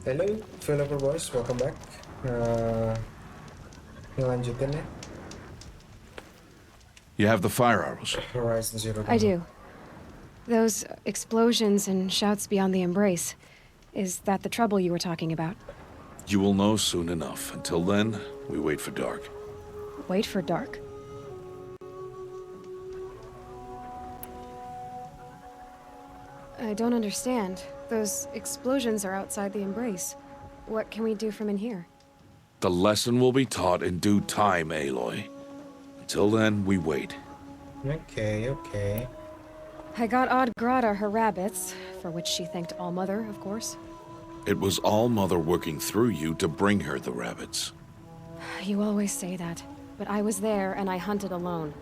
Hello, developer boys, welcome back. Uh, Ngelanjutin ya, You have the fire arrows. Horizon Zero I Dawn. do. Those explosions and shouts beyond the embrace. Is that the trouble you were talking about? You will know soon enough. Until then, we wait for dark. Wait for dark. I don't understand. Those explosions are outside the embrace. What can we do from in here? The lesson will be taught in due time, Aloy. Until then, we wait. Okay. I got Odd Grata her rabbits, for which she thanked All-Mother, of course. It was All-Mother working through you to bring her the rabbits. You always say that, but I was there and I hunted alone.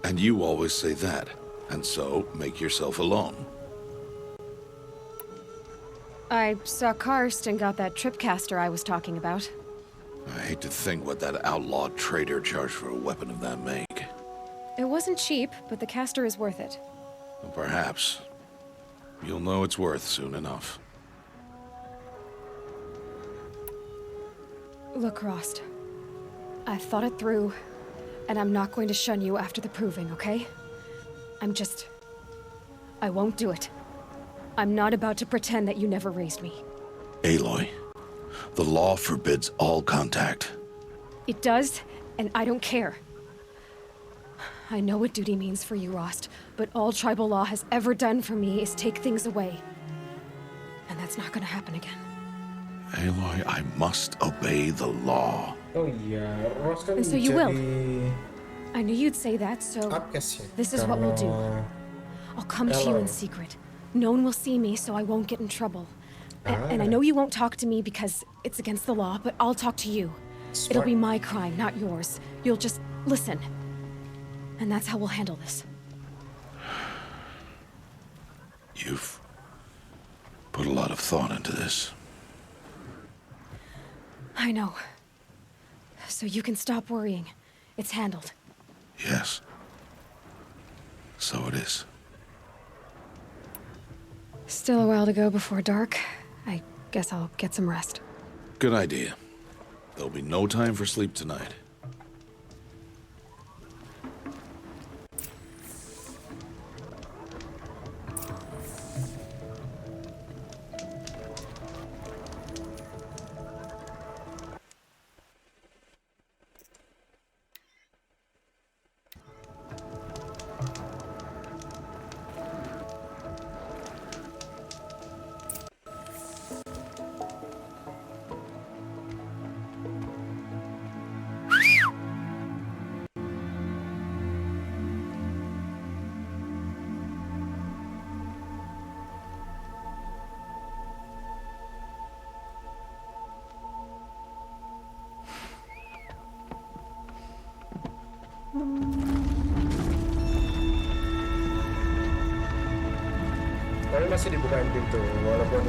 And you always say that. And so, make yourself alone. I saw Karst and got that tripcaster I was talking about. I hate to think what that outlawed trader charged for a weapon of that make. It wasn't cheap, but the caster is worth it. Well, perhaps. You'll know it's worth soon enough. Look, Rost. I've thought it through, and I'm not going to shun you after the proving, okay? I won't do it. I'm not about to pretend that you never raised me. Aloy, the law forbids all contact. It does, and I don't care. I know what duty means for you, Rost, but all tribal law has ever done for me is take things away. And that's not gonna happen again. Aloy, I must obey the law. Oh iya, Ross kan And so you will. jadi I knew you'd say that, so upcast ya. this is what we'll do. Karena- I'll come to you Hello. in secret. No one will see me, so I won't get in trouble. And I Ah. know you won't talk to me because it's against the law, but I'll talk to you. It'll Smart. be my crime, not yours. You'll just listen. And that's how we'll handle this. You've put a lot of thought into this. I know. So you can stop worrying. It's handled. Yes. So it is. Still a while to go before dark. I guess I'll get some rest. Good idea. There'll be no time for sleep tonight. Tapi masih dibukain pintu, walaupun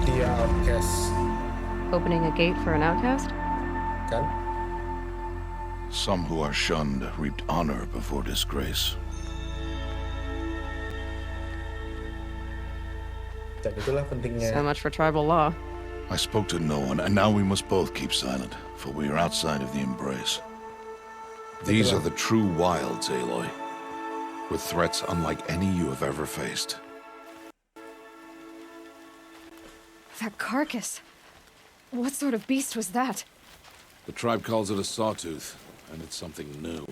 dia outcast, Opening a gate for an outcast? kan? Some who are shunned reaped honor before disgrace. Dan itulah pentingnya. So much for tribal law. I spoke to no one, and now we must both keep silent, for we are outside of the embrace. These are the true wilds, Aloy, with threats unlike any you have ever faced. That carcass. What sort of beast was that? The tribe calls it a sawtooth, and it's something new.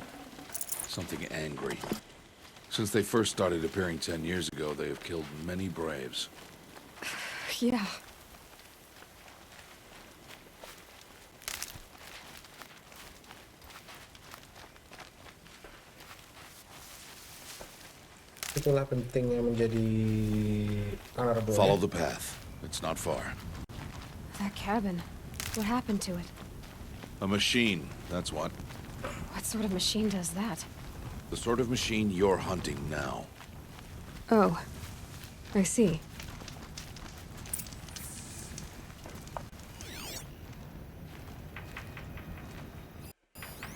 Something angry. Since they first started appearing 10 years ago, they have killed many braves. Yeah. Itulah pentingnya menjadi honorable. Follow ya. the path. It's not far. That cabin. What happened to it? A machine, that's what. What sort of machine does that? The sort of machine you're hunting now. Oh. I see.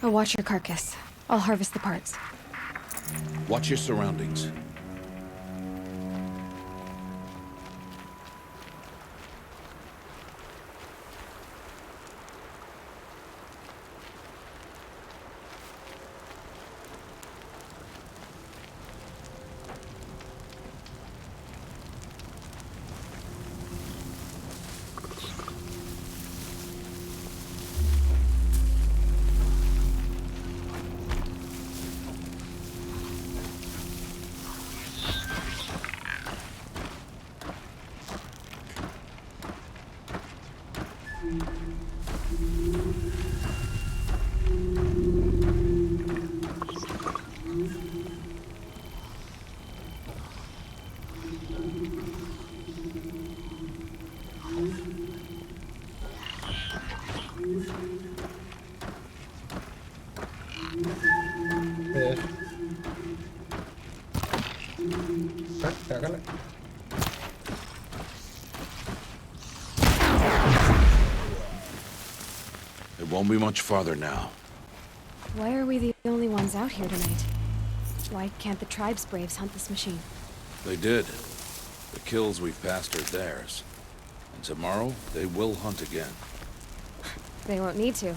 I'll watch your carcass. I'll harvest the parts. Watch your surroundings. Ya. Hah, nggak kena. It won't be much farther now. Why are we the only ones out here tonight? Why can't the tribe's braves hunt this machine? They did. The kills we've passed are theirs. And tomorrow, they will hunt again. They won't need to.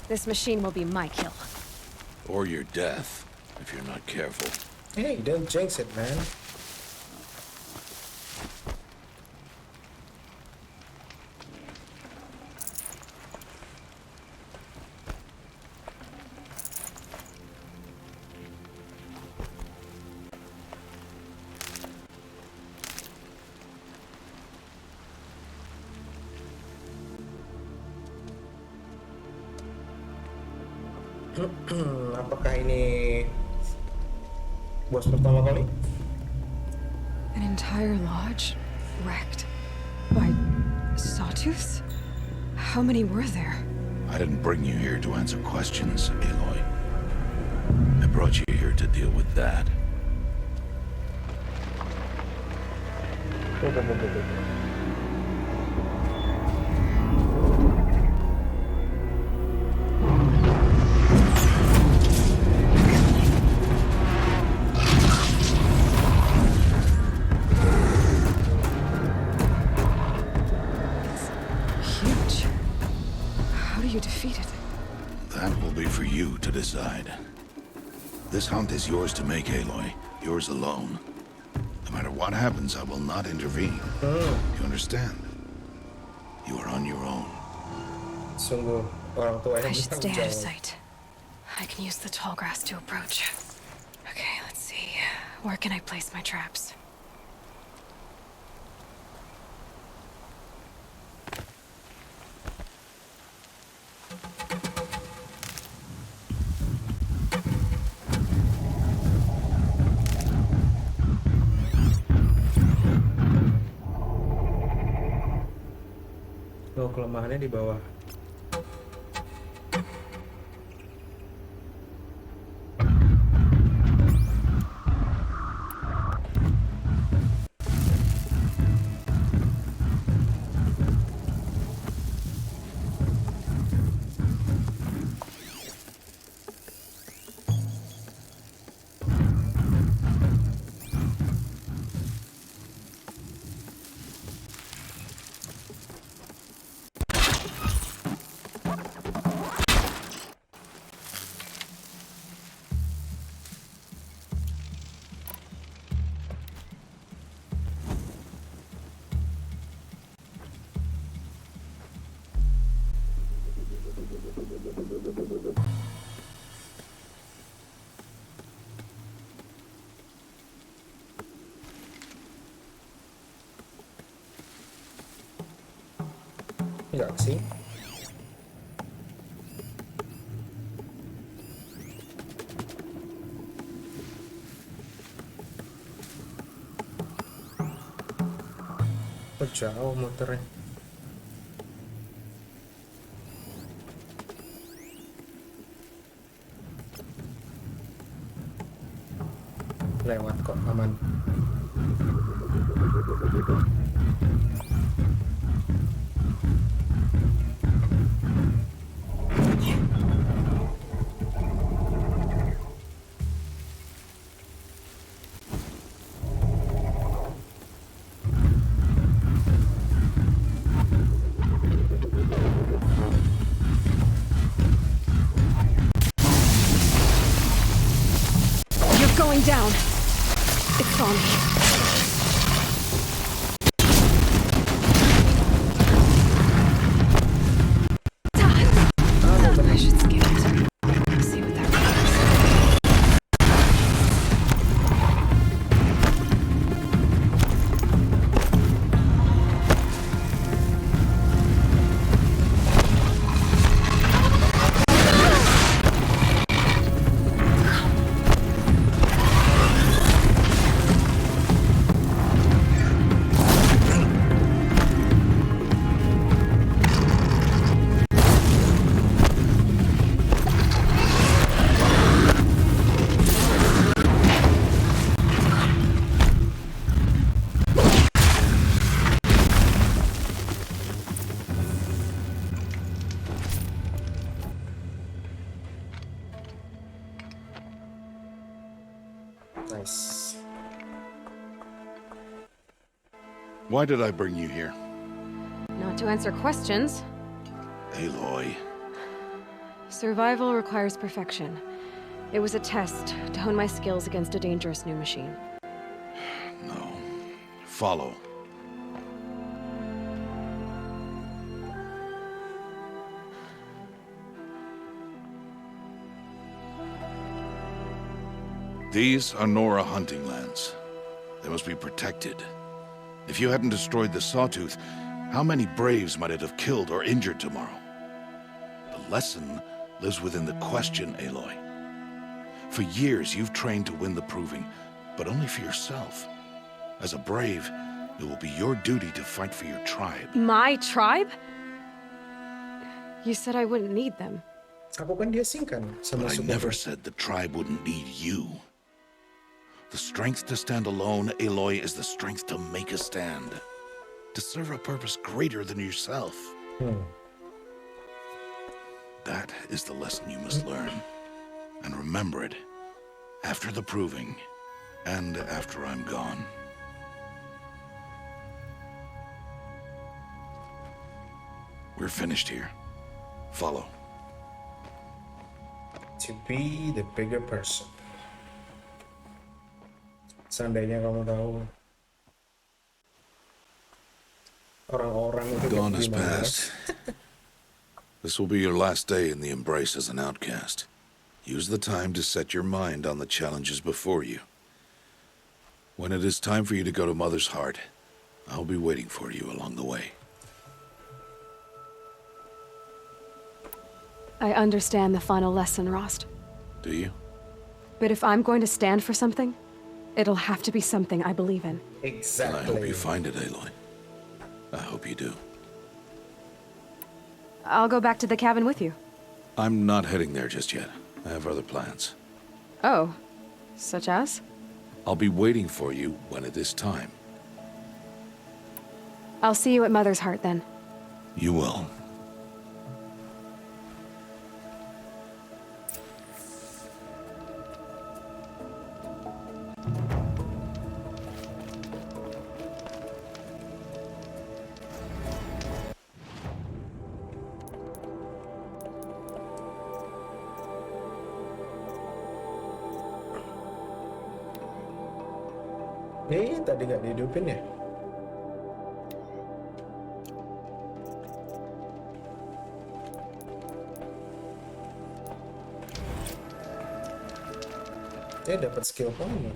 This machine will be my kill. Or your death, if you're not careful. Hey, don't jinx it, man. Apakah ini bos pertama kali? An entire lodge wrecked by sawtooths? How many were there? I didn't bring you here to answer questions, Aloy. I brought you here to deal with that. Huge. How do you defeat it? That will be for you to decide. This hunt is yours to make, Aloy. Yours alone. No matter what happens, I will not intervene. You understand? You are on your own. Sungguh orang tua I yang should stay bertanggung out of jawab. sight. I can use the tall grass to approach. Okay, let's see. Where can I place my traps? Oh, kelemahannya di bawah. Enggak sih. Oh, jauh muternya. Lewat kok, aman. You're going down. It's on me. I should skip it. See what that means. Nice. Why did I bring you here? Not to answer questions. Aloy. Survival requires perfection. It was a test to hone my skills against a dangerous new machine. No. Follow. These are Nora hunting lands. They must be protected. If you hadn't destroyed the Sawtooth, how many Braves might it have killed or injured tomorrow? The lesson lives within the question, Aloy. For years, you've trained to win the proving, but only for yourself. As a Brave, it will be your duty to fight for your tribe. My tribe? You said I wouldn't need them. Ako kan dia singkan sama But I suku. never said the tribe wouldn't need you. The strength to stand alone, Aloy, is the strength to make a stand. To serve a purpose greater than yourself. That is the lesson you must learn. And remember it. After the proving. And after I'm gone. We're finished here. Follow. To be the bigger person. Seandainya kamu tahu orang-orang itu Dawn has gimana. passed. This will be your last day in the Embrace as an outcast. Use the time to set your mind on the challenges before you. When it is time for you to go to Mother's Heart, I'll be waiting for you along the way. I understand the final lesson, Rost. Do you? But if I'm going to stand for something, it'll have to be something I believe in. I Exactly. hope you find it, Aloy. I hope you do. I'll go back to the cabin with you. I'm not heading there just yet. I have other plans. Oh, such as? I'll be waiting for you when it is time. I'll see you at Mother's Heart then. You will. Tadi nggak dihidupin ya? Dapat skill point.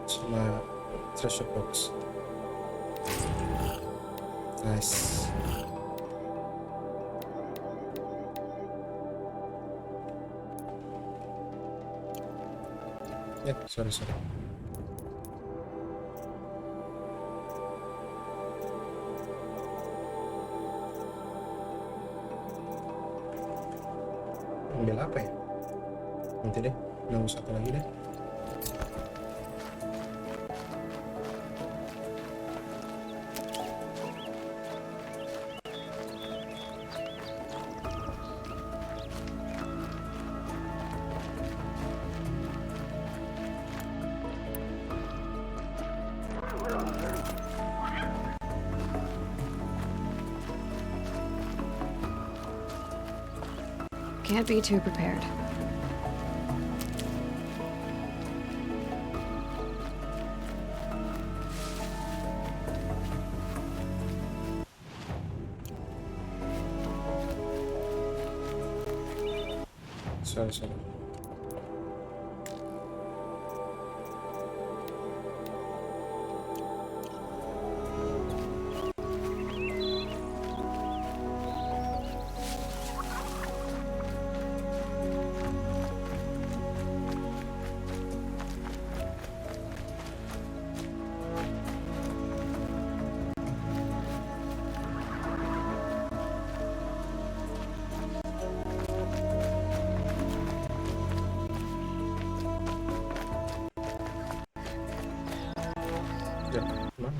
Cuma treasure box. Nice. Sorry. Ambil apa ya? Nanti deh, nunggu satu lagi deh. Can't be too prepared. Sorry. Mana?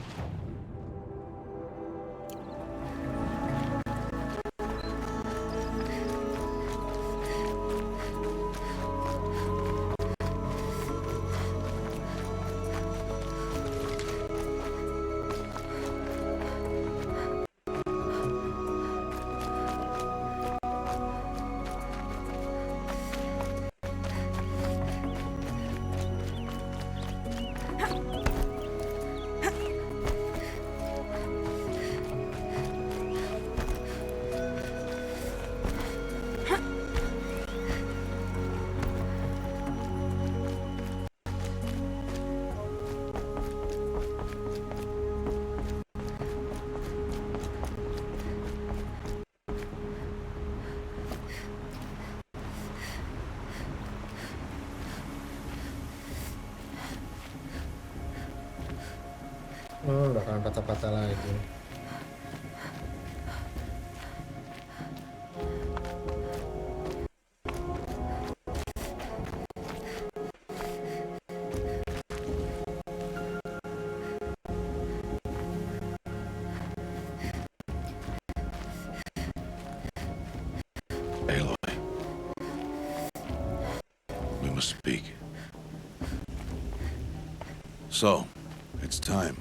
Bakalan patah-patah lagi. Aloy, we must speak. So, it's time.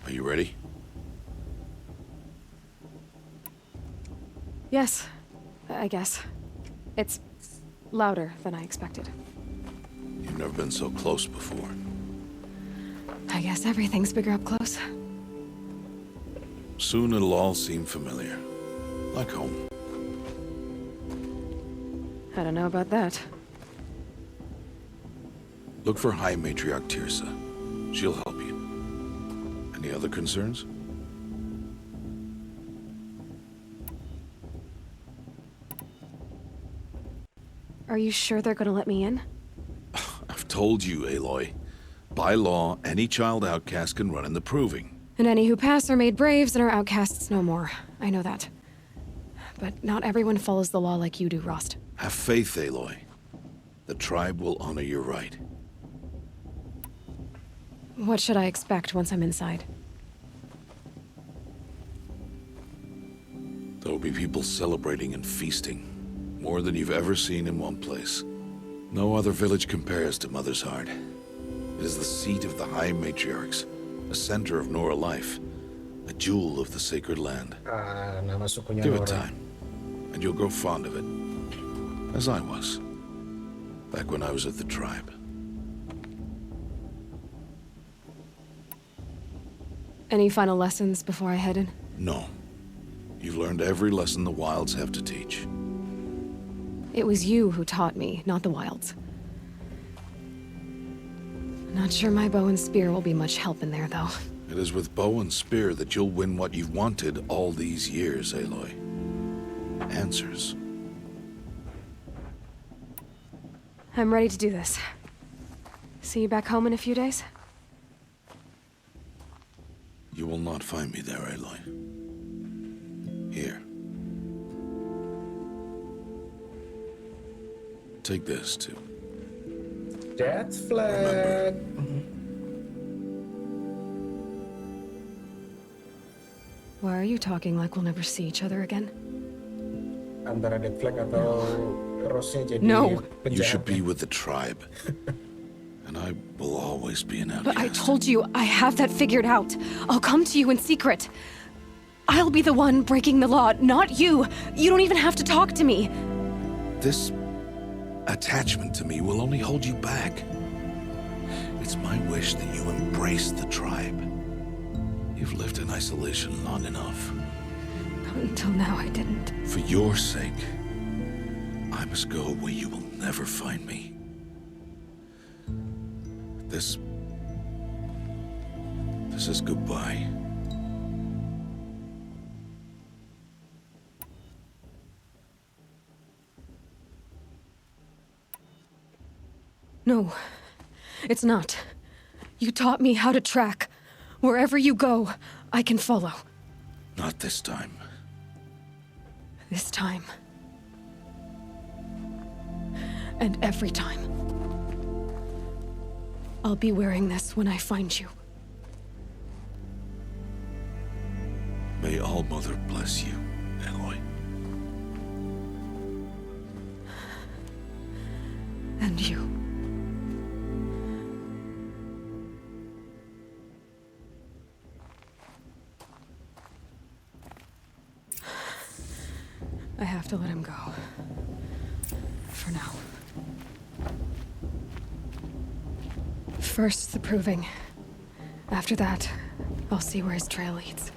Are you ready? Yes, I guess. It's louder than I expected. You've never been so close before. I guess everything's bigger up close. Soon it'll all seem familiar. Like home. I don't know about that. Look for High Matriarch Tirsa. She'll help you. Any other concerns? Are you sure they're gonna let me in? I've told you, Aloy. By law, any child outcast can run in the proving. And any who pass are made braves and are outcasts no more. I know that. But not everyone follows the law like you do, Rost. Have faith, Aloy. The tribe will honor your right. What should I expect once I'm inside? There will be people celebrating and feasting. More than you've ever seen in one place. No other village compares to Mother's Heart. It is the seat of the High Matriarchs, a center of Nora life, a jewel of the sacred land. Nama sukunya Give it Nora. time, and you'll grow fond of it. As I was, back when I was at the tribe. Any final lessons before I head in? No. You've learned every lesson the wilds have to teach. It was you who taught me, not the wilds. Not sure my bow and spear will be much help in there, though. It is with bow and spear that you'll win what you've wanted all these years, Aloy. Answers. I'm ready to do this. See you back home in a few days? You will not find me there, Aloy. Here. Take this, too. Death flag. Why are you talking like we'll never see each other again? Antara death flag atau Rose-nya jadi No. You should penjahat. be with the tribe. And I will always be an outcast. But I told you, I have that figured out. I'll come to you in secret. I'll be the one breaking the law, not you. You don't even have to talk to me. This attachment to me will only hold you back. It's my wish that you embrace the tribe. You've lived in isolation long enough. Until now, I didn't. For your sake, I must go where you will never find me. This is goodbye. No, it's not. You taught me how to track. Wherever you go, I can follow. Not this time. This time. And every time. I'll be wearing this when I find you. May All Mother bless you, Aloy. And you. I have to let him go. For now. First, the proving. After that, I'll see where his trail leads.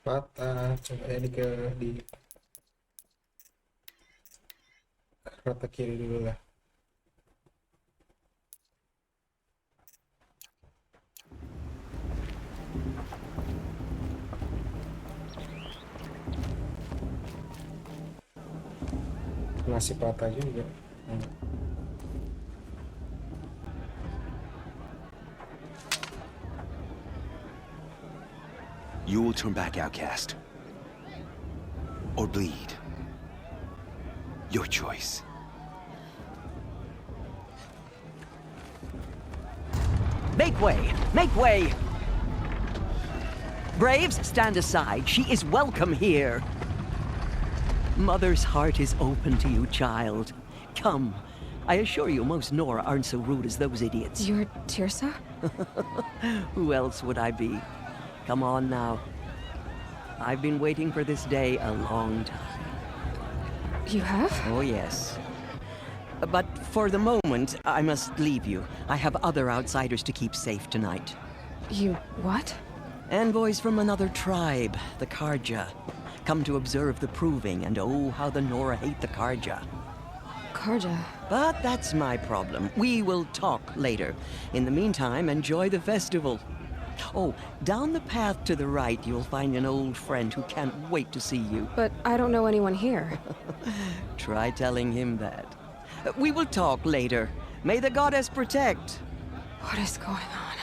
Patah. Coba ya di rata kiri dulu lah. Masih patah juga. You will turn back outcast. Or bleed. Your choice. Make way! Make way! Braves, stand aside. She is welcome here. Mother's heart is open to you, child. Come. I assure you, most Nora aren't so rude as those idiots. You're Tirsa? Who else would I be? Come on now. I've been waiting for this day a long time. You have? Oh, yes. But for the moment, I must leave you. I have other outsiders to keep safe tonight. You what? Envoys from another tribe, the Karja. Come to observe the proving, and oh, how the Nora hate the Karja. Karja. But that's my problem. We will talk later. In the meantime, enjoy the festival. Oh, down the path to the right, you'll find an old friend who can't wait to see you. But I don't know anyone here. Try telling him that. We will talk later. May the goddess protect. What is going on?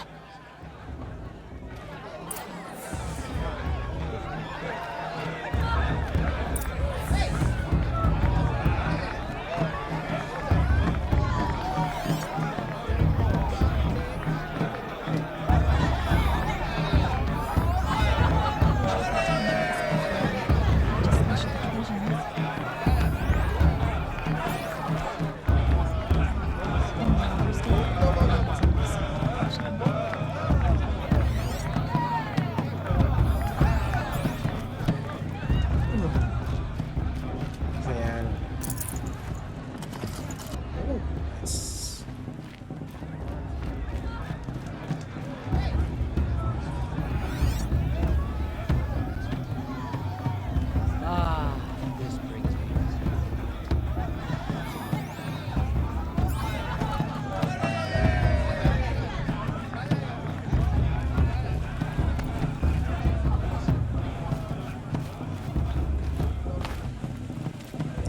Ayan. Oh, nice. Ah, this brings me.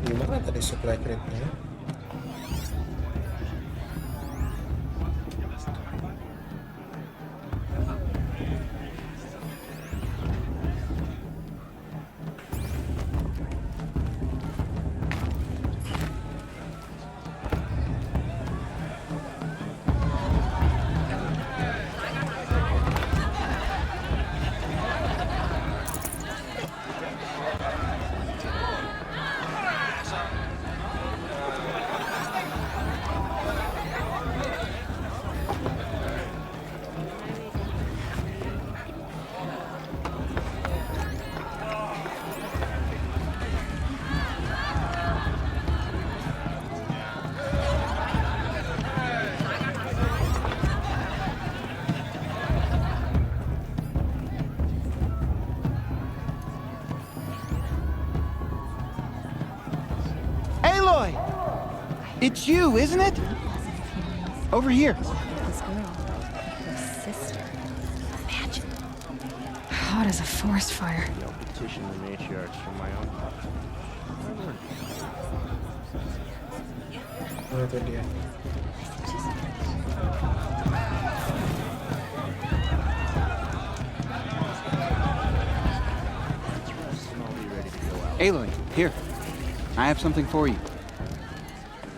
Gimana tadi supply crate-nya? Aloy! It's you, isn't it? Over here. This girl. Her sister. Imagine. Hot as a forest fire. I'll petition the matriarchs for my own part. Oh, itu dia. And I'll be ready to go out. Aloy, here. I have something for you.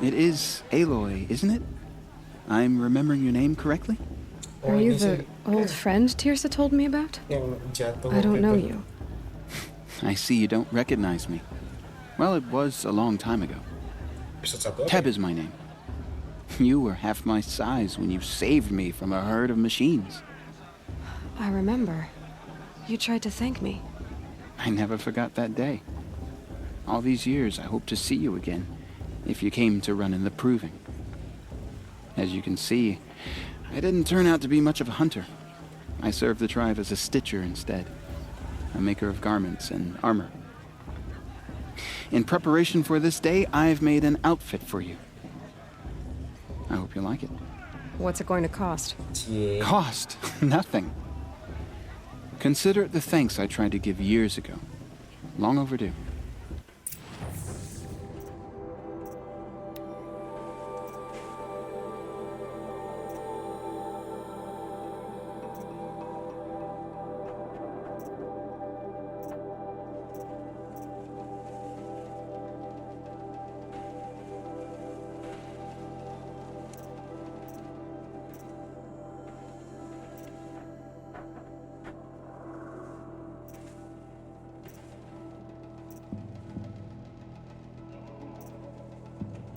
It is Aloy, isn't it? I'm remembering your name correctly? Oh, Are you ini the sih old friend Tirsa told me about? yang jatuh I don't waktu know itu. you. I see you don't recognize me. Well, it was a long time ago. Episode 1 apa Teb ya? is my name. You were half my size when you saved me from a herd of machines. I remember. You tried to thank me. I never forgot that day. All these years, I hope to see you again, if you came to run in the proving. As you can see, I didn't turn out to be much of a hunter. I served the tribe as a stitcher instead, a maker of garments and armor. In preparation for this day, I've made an outfit for you. I hope you like it. What's it going to cost? Cie. Cost? Nothing. Consider it the thanks I tried to give years ago. Long overdue.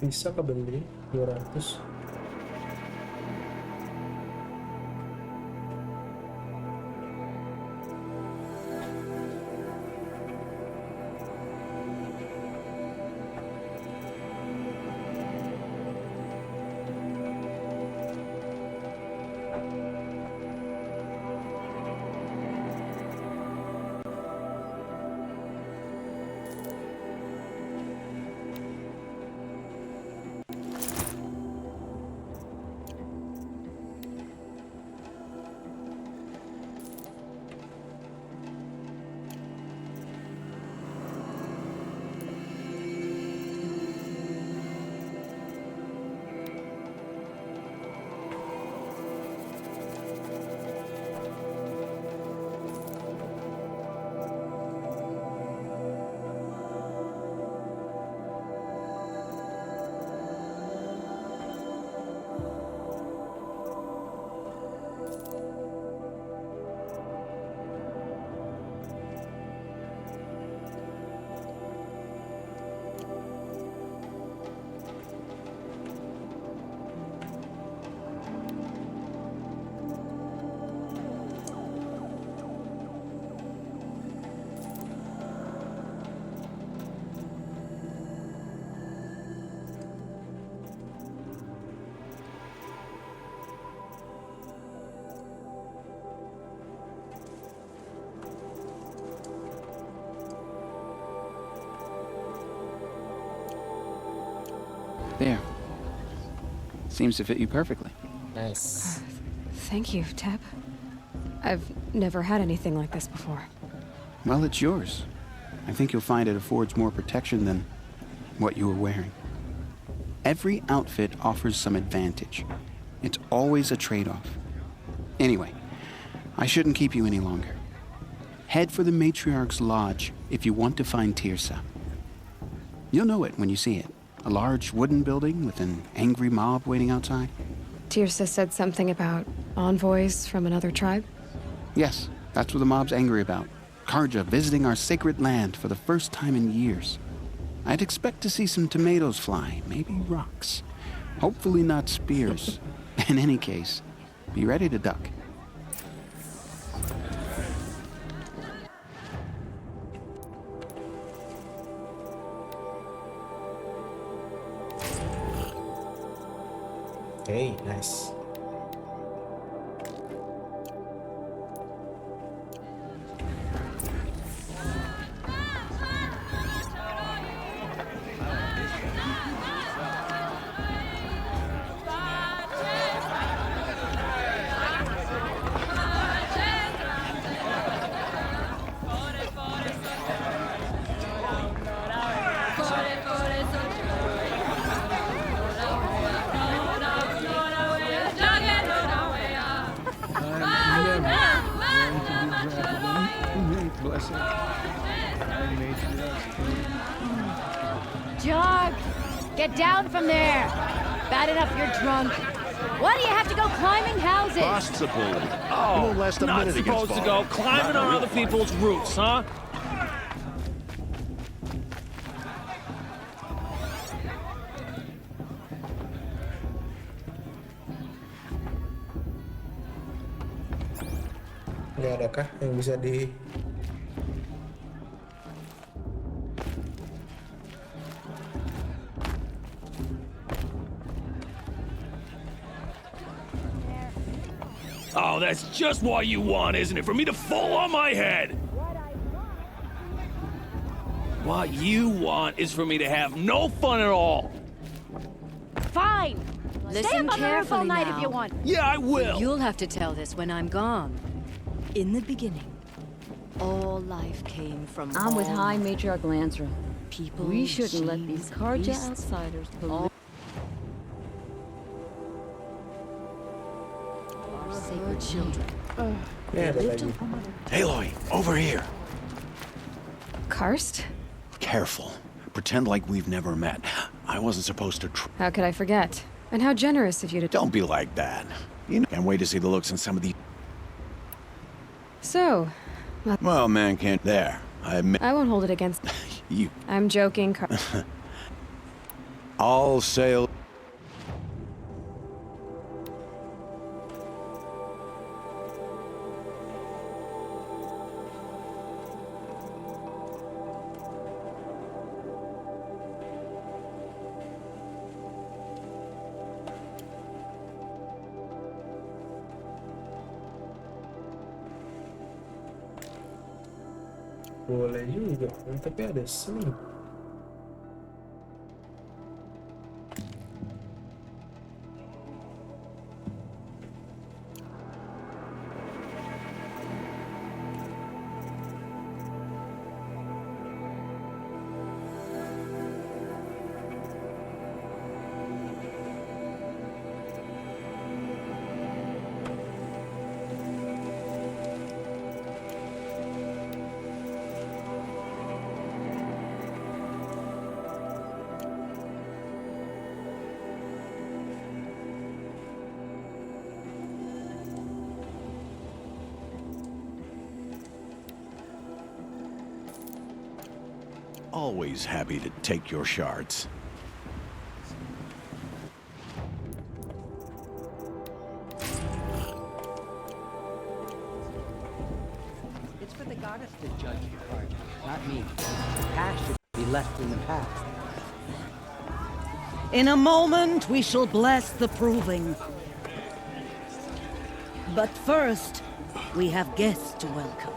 Bisa kebeli 200. There. Seems to fit you perfectly. Nice. Thank you, Teb. I've never had anything like this before. Well, it's yours. I think you'll find it affords more protection than what you were wearing. Every outfit offers some advantage. It's always a trade-off. Anyway, I shouldn't keep you any longer. Head for the Matriarch's Lodge if you want to find Tirsa. You'll know it when you see it. A large wooden building with an angry mob waiting outside. Tirsa said something about envoys from another tribe? Yes, that's what the mob's angry about. Karja visiting our sacred land for the first time in years. I'd expect to see some tomatoes fly, maybe rocks. Hopefully not spears. In any case, be ready to duck. Hey, nice. Jog! Get down from there! Bad enough you're drunk. Why do you have to go climbing houses? Bost's a bully. He won't last a Not minute against supposed to go Bob. climbing on other people's roofs, huh? Nggak adakah yang bisa di... Oh, that's just what you want, isn't it? For me to fall on my head! What you want is for me to have no fun at all! Fine! Stay Listen up on the roof all carefully night now. if you want. Yeah, I will! You'll have to tell this when I'm gone. In the beginning, all life came from I'm with all High Matriarch Lansra. people. We shouldn't let these machines, Karja beasts, outsiders all pollute our sacred children. Ini ada lagi. Aloy, over here. Karst? Careful. Pretend like we've never met. I wasn't supposed to How could I forget? And how generous of you to... Don't be like that. You know, can't wait to see the looks on some of these... So, Well, man can't... There. I admit... I won't hold it against... You... I'm joking, All sail. Boleh juga, tapi ada seni. Always happy to take your shards. It's for the goddess to judge the card, not me. The past should be left in the past. In a moment, we shall bless the proving. But first, we have guests to welcome.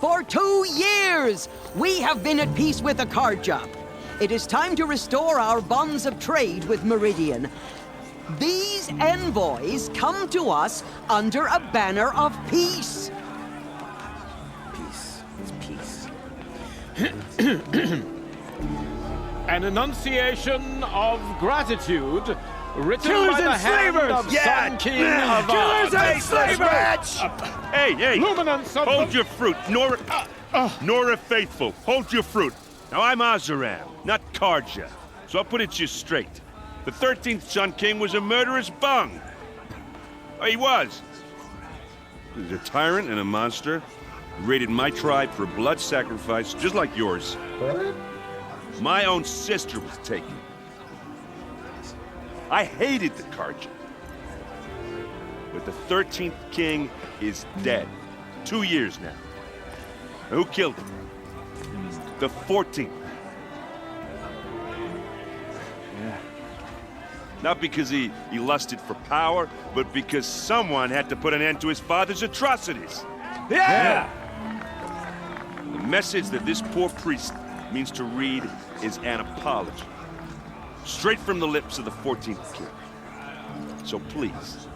For 2 years, we have been at peace with the card job. It is time to restore our bonds of trade with Meridian. These envoys come to us under a banner of peace. Peace. It's peace. An enunciation of gratitude written Killers by the and hand slavers! of Yeah! Sun King Avad. Killers and slavers! Hey! Luminance of Hold the... your fruit, Nora Faithful. Hold your fruit. Now, I'm Azaram, not Karja. So I'll put it to you straight. The 13th Sun King was a murderous bung. Oh, he was. He was a tyrant and a monster. He raided my tribe for blood sacrifice, just like yours. What? My own sister was taken. I hated the Karja. But the 13th king is dead. 2 years now. And who killed him? The 14th. Yeah. Not because he lusted for power, but because someone had to put an end to his father's atrocities. Yeah! The message that this poor priest means to read is an apology. Straight from the lips of the 14th king. So please,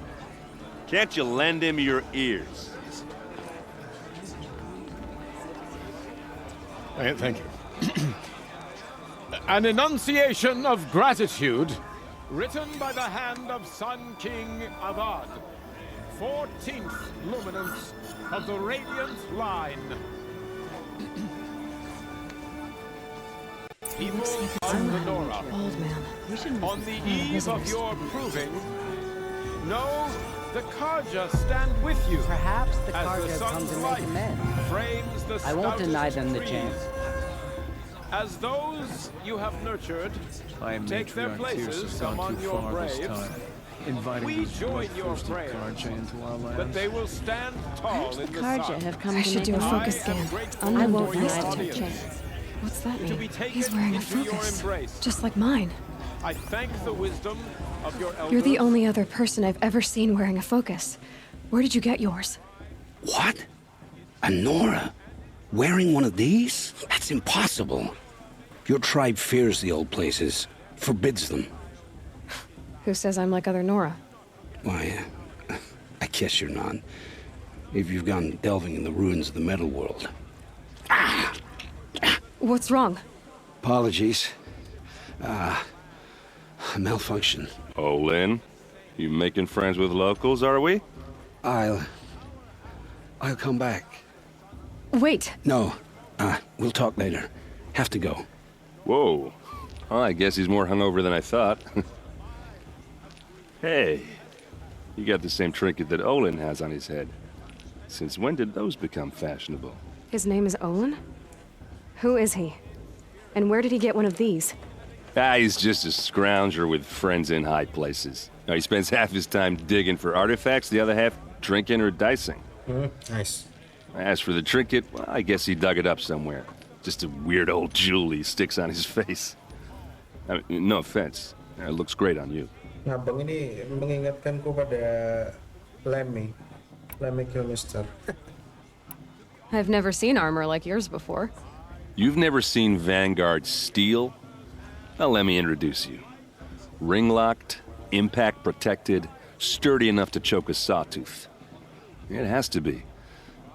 can't you lend him your ears? Thank you. An enunciation of gratitude written by the hand of Sun King Avad, 14th luminance of the Radiant Line. People of the Nora, Old man. on the eve of your proving, know the Karja stand with you. Perhaps the as Karja sun's come to make light amends. frames the I won't deny them the trees. chance. As those you have nurtured I am take their matriarch places Tears have gone among too your far this braves, time, inviting we these join your bloodthirsty prayers Karja into our that lands. they will stand tall in the Karja sun. have come I to should make do a amends. focus scan. I won't Unlimited deny waste. them the chance. What's that To be mean? taken He's wearing a into your focus. embrace. Just like mine. I thank the wisdom of your elders. You're the only other person I've ever seen wearing a focus. Where did you get yours? What? A Nora? Wearing one of these? That's impossible. Your tribe fears the old places, forbids them. Who says I'm like other Nora? Why, I guess you're not. If you've gone delving in the ruins of the metal world. What's wrong? Apologies. A malfunction. Oh, Lynn, you making friends with locals, are we? I'll come back. Wait. No, we'll talk later. Have to go. Whoa. Oh, I guess he's more hungover than I thought. Hey, you got the same trinket that Olin has on his head. Since when did those become fashionable? His name is Olin? Who is he? And where did he get one of these? He's just a scrounger with friends in high places. He spends half his time digging for artifacts, the other half drinking or dicing. Nice. As for the trinket, well, I guess he dug it up somewhere. Just a weird old jewel he sticks on his face. I mean, no offense. It looks great on you. Nah, Bang ini mengingatkanku pada Lemmy Kilmister. I've never seen armor like yours before. You've never seen Vanguard steel? Well, let me introduce you. Ring-locked, impact-protected, sturdy enough to choke a sawtooth. It has to be.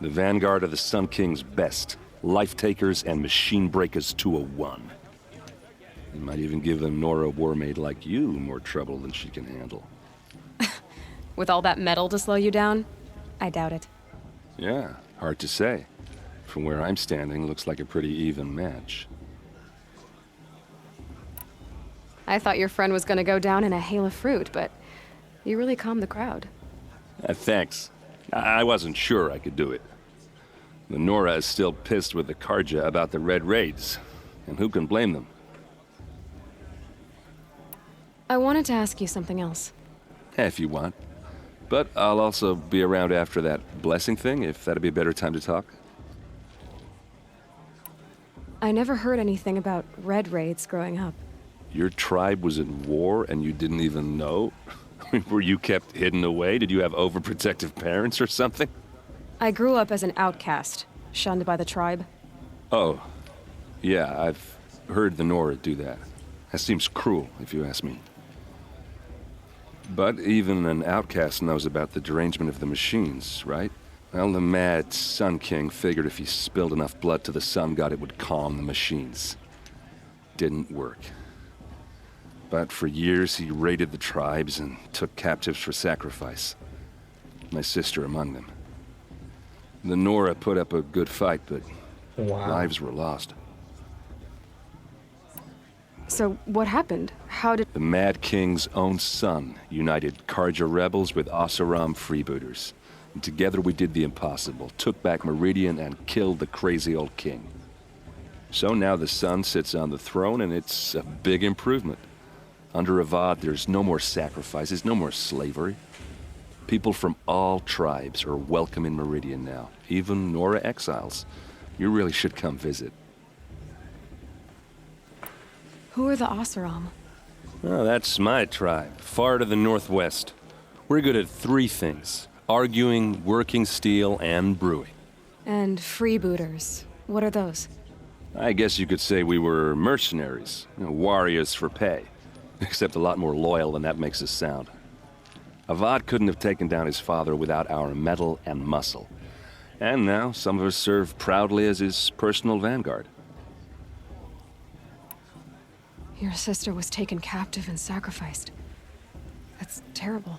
The Vanguard of the Sun King's best. Life-takers and machine-breakers to a one. You might even give a Nora warmaid like you more trouble than she can handle. With all that metal to slow you down? I doubt it. Yeah, hard to say. From where I'm standing, looks like a pretty even match. I thought your friend was gonna go down in a hail of fruit, but you really calmed the crowd. Thanks. I wasn't sure I could do it. The Nora is still pissed with the Karja about the Red Raids, and who can blame them? I wanted to ask you something else. If you want. But I'll also be around after that blessing thing, if that'd be a better time to talk. I never heard anything about Red Raids growing up. Your tribe was in war and you didn't even know? Were you kept hidden away? Did you have overprotective parents or something? I grew up as an outcast, shunned by the tribe. Oh, yeah, I've heard the Nora do that. That seems cruel, if you ask me. But even an outcast knows about the derangement of the machines, right? Well, the mad Sun King figured if he spilled enough blood to the Sun God, it would calm the machines. Didn't work. But for years, he raided the tribes and took captives for sacrifice. My sister among them. The Nora put up a good fight, but lives were lost. So what happened? How did... The Mad King's own son united Karja rebels with Oseram freebooters. And together we did the impossible, took back Meridian and killed the crazy old king. So now the son sits on the throne and it's a big improvement. Under Avad, there's no more sacrifices, no more slavery. People from all tribes are welcome in Meridian now, even Nora exiles. You really should come visit. Who are the Oseram? Oh, that's my tribe, far to the northwest. We're good at three things: arguing, working steel, and brewing. And freebooters. What are those? I guess you could say we were mercenaries, warriors for pay. Except a lot more loyal than that makes us sound. Avad couldn't have taken down his father without our metal and muscle. And now some of us serve proudly as his personal vanguard. Your sister was taken captive and sacrificed. That's terrible.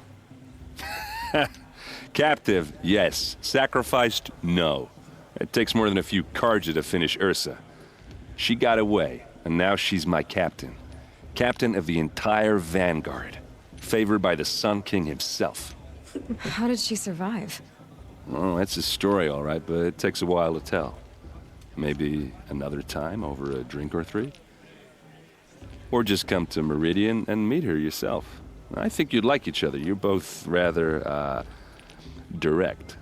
Captive, yes. Sacrificed, no. It takes more than a few Karja to finish Ursa. She got away, and now she's my captain. Captain of the entire Vanguard. Favored by the Sun King himself. How did she survive? Oh, that's a story, all right, but it takes a while to tell. Maybe another time over a drink or three? Or just come to Meridian and meet her yourself. I think you'd like each other. You're both rather, direct.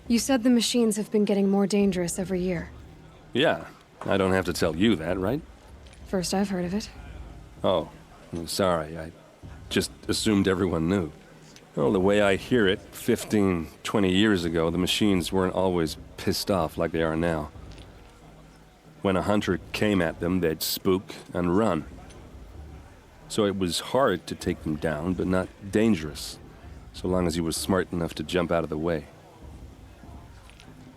You said the machines have been getting more dangerous every year. Yeah, I don't have to tell you that, right? First I've heard of it. Oh, I'm sorry. I just assumed everyone knew. Well, the way I hear it, 15, 20 years ago, the machines weren't always pissed off like they are now. When a hunter came at them, they'd spook and run. So it was hard to take them down, but not dangerous, so long as he was smart enough to jump out of the way.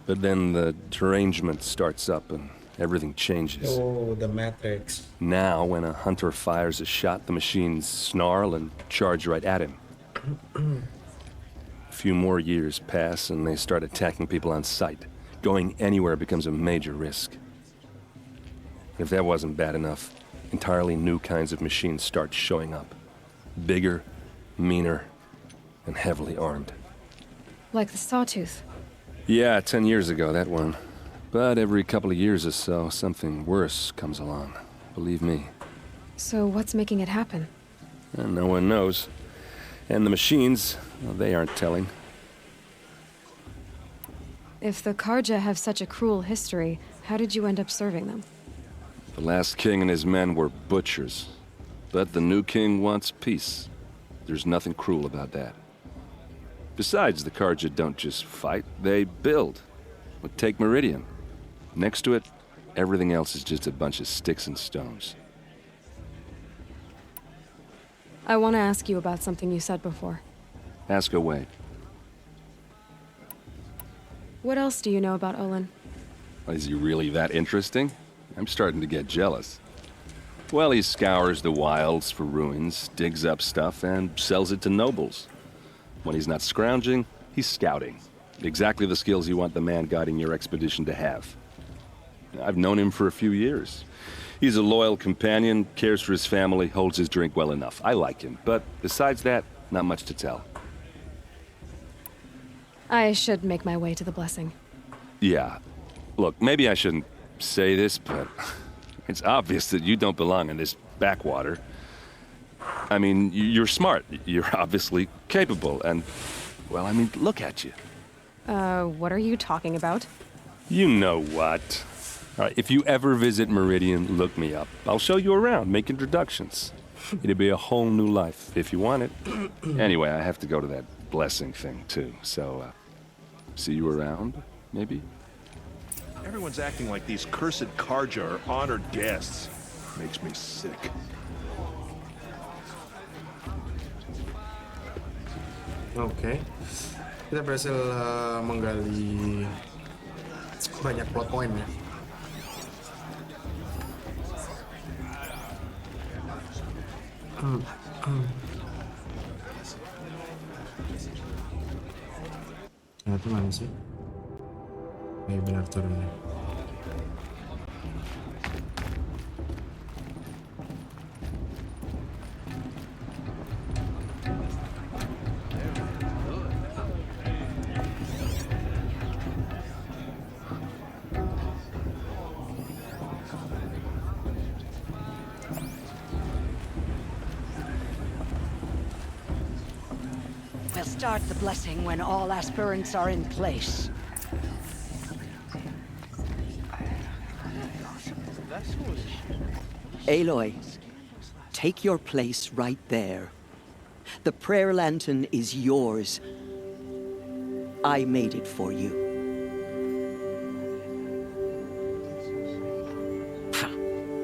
But then the derangement starts up and everything changes. Oh, the Matrix. Now, when a hunter fires a shot, the machines snarl and charge right at him. A few more years pass and they start attacking people on sight. Going anywhere becomes a major risk. If that wasn't bad enough, entirely new kinds of machines start showing up. Bigger, meaner, and heavily armed. Like the Sawtooth. Yeah, 10 years ago, that one. But every couple of years or so, something worse comes along. Believe me. So what's making it happen? And no one knows. And the machines, well, they aren't telling. If the Karja have such a cruel history, how did you end up serving them? The last king and his men were butchers. But the new king wants peace. There's nothing cruel about that. Besides, the Karja don't just fight, they build. But take Meridian. Next to it, everything else is just a bunch of sticks and stones. I want to ask you about something you said before. Ask away. What else do you know about Olin? Is he really that interesting? I'm starting to get jealous. Well, he scours the wilds for ruins, digs up stuff, and sells it to nobles. When he's not scrounging, he's scouting. Exactly the skills you want the man guiding your expedition to have. I've known him for a few years. He's a loyal companion, cares for his family, holds his drink well enough. I like him, but besides that, not much to tell. I should make my way to the blessing. Yeah. Look, maybe I shouldn't say this, but it's obvious that you don't belong in this backwater. I mean, you're smart. You're obviously capable, and, well, I mean, look at you. What are you talking about? You know what. All right, if you ever visit Meridian, look me up. I'll show you around, make introductions. It'll be a whole new life, if you want it. Anyway, I have to go to that blessing thing, too, so, see you around, maybe? Everyone's acting like these cursed Karja are honored guests. Makes me sick. Oke. Kita berhasil menggali banyak plot point ya. Nah, itu mana sih? Benar turunnya. We'll start the blessing when all aspirants are in place. Aloy, take your place right there. The prayer lantern is yours. I made it for you.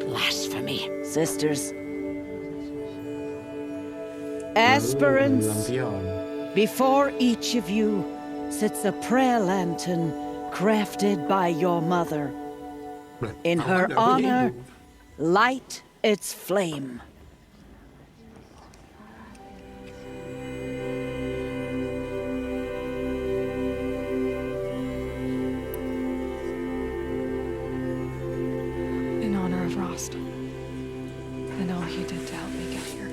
Blasphemy, sisters. Aspirants, before each of you sits a prayer lantern crafted by your mother. In her honor, light its flame. In honor of Rost. And all he did to help me get here.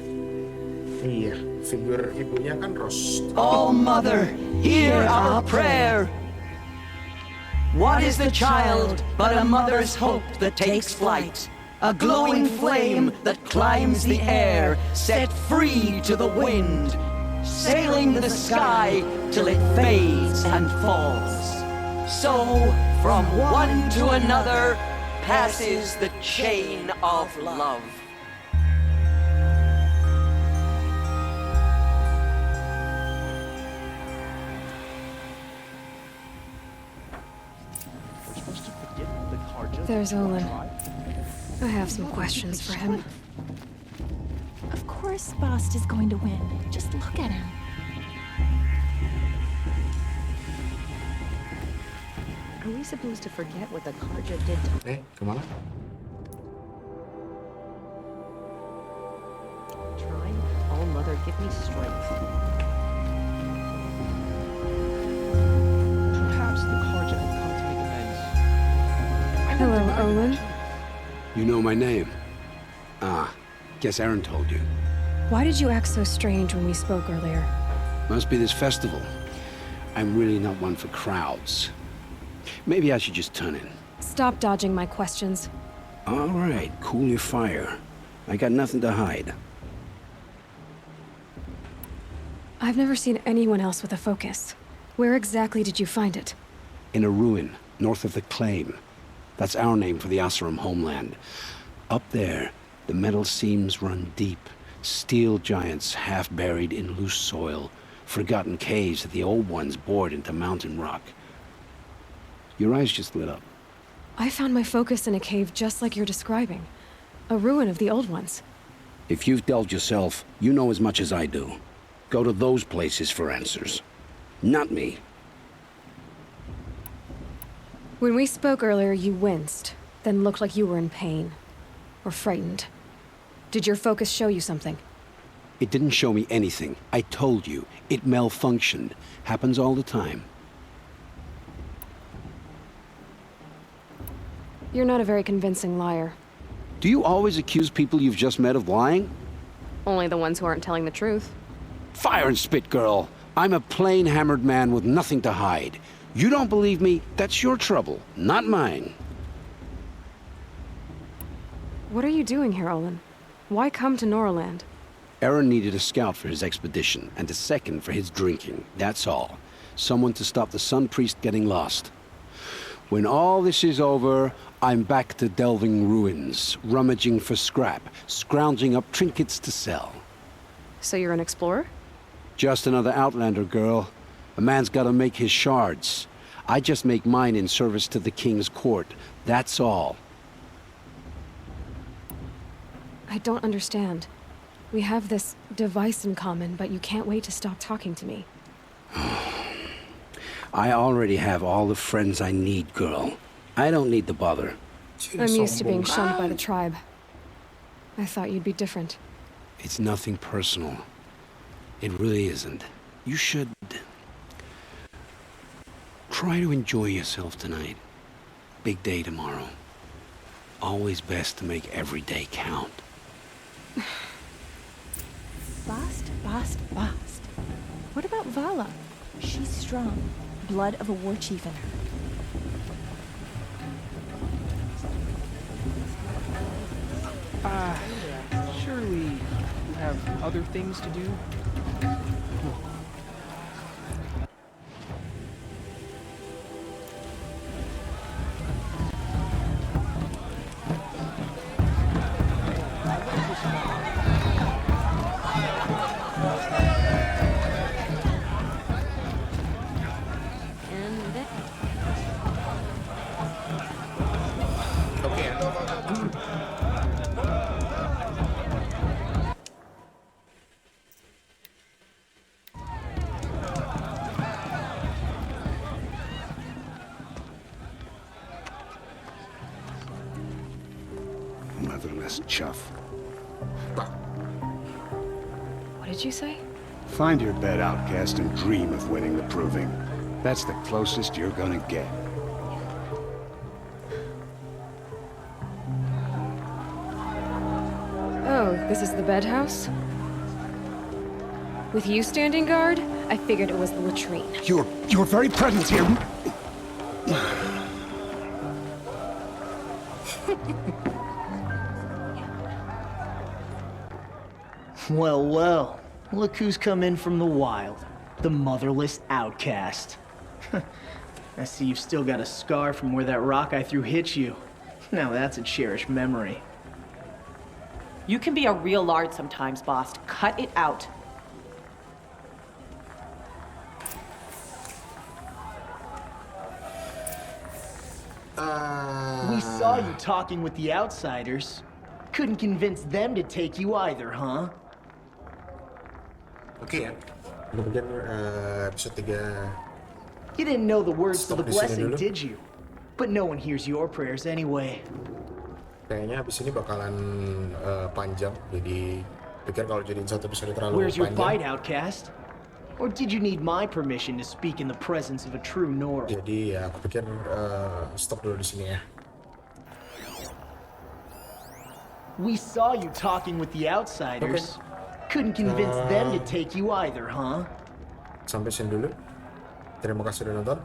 Iya, figur ibunya kan Rost. Oh, Mother, hear our prayer. What is the child but a mother's hope that takes flight? A glowing flame that climbs the air, set free to the wind, sailing the sky till it fades and falls. So, from one to another, passes the chain of love. There's Olin. I have some questions for him. Of course Bast is going to win. Just look at him. Are we supposed to forget what the Karja did to... Kemana? Try? Oh, Mother, give me strength. Perhaps the Karja have come to make amends. Hello, Olin. You know my name? Ah, guess Aaron told you. Why did you act so strange when we spoke earlier? Must be this festival. I'm really not one for crowds. Maybe I should just turn in. Stop dodging my questions. All right, cool your fire. I got nothing to hide. I've never seen anyone else with a focus. Where exactly did you find it? In a ruin, north of the Claim. That's our name for the Oseram homeland. Up there, the metal seams run deep. Steel giants half buried in loose soil. Forgotten caves that the old ones bored into mountain rock. Your eyes just lit up. I found my focus in a cave just like you're describing. A ruin of the old ones. If you've delved yourself, you know as much as I do. Go to those places for answers. Not me. When we spoke earlier, you winced, then looked like you were in pain. Or frightened. Did your focus show you something? It didn't show me anything. I told you. It malfunctioned. Happens all the time. You're not a very convincing liar. Do you always accuse people you've just met of lying? Only the ones who aren't telling the truth. Fire and spit, girl. I'm a plain hammered man with nothing to hide. You don't believe me? That's your trouble, not mine. What are you doing here, Olin? Why come to Noraland? Aaron needed a scout for his expedition, and a second for his drinking. That's all. Someone to stop the Sun Priest getting lost. When all this is over, I'm back to delving ruins, rummaging for scrap, scrounging up trinkets to sell. So you're an explorer? Just another Outlander, girl. A man's gotta make his shards. I just make mine in service to the King's court. That's all. I don't understand. We have this device in common, but you can't wait to stop talking to me. I already have all the friends I need, girl. I don't need the bother. I'm used to being shunned by the tribe. I thought you'd be different. It's nothing personal. It really isn't. You should try to enjoy yourself tonight. Big day tomorrow. Always best to make every day count. Bast. What about Vala? She's strong. Blood of a war chief in her. Surely you have other things to do? Motherless chuff. What did you say? Find your bed, outcast, and dream of winning the proving. That's the closest you're gonna get. Oh, this is the bedhouse? With you standing guard, I figured it was the latrine. Your very presence here... Well, look who's come in from the wild. The motherless outcast. I see you've still got a scar from where that rock I threw hit you. Now that's a cherished memory. You can be a real lard sometimes, boss. Cut it out. We saw you talking with the outsiders. Couldn't convince them to take you either, huh? Oke ya, kemudian episode 3 You didn't know the words to the Stop di sini blessing, dulu. did you? But no one hears your prayers anyway. Kayaknya habis ini bakalan panjang, jadi pikir kalau jadiin satu episode terlalu Where's your bite, panjang. outcast? Or did you need my permission to speak in the presence of a true Nora? Jadi ya aku pikir stop dulu di sini ya. We saw you talking with the outsiders. Couldn't convince them to take you either, huh? Sampai sini dulu. Terima kasih sudah nonton.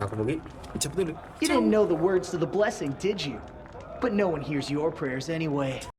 Aku pergi. Cepet dulu. You didn't know the words to the blessing, did you? But no one hears your prayers anyway.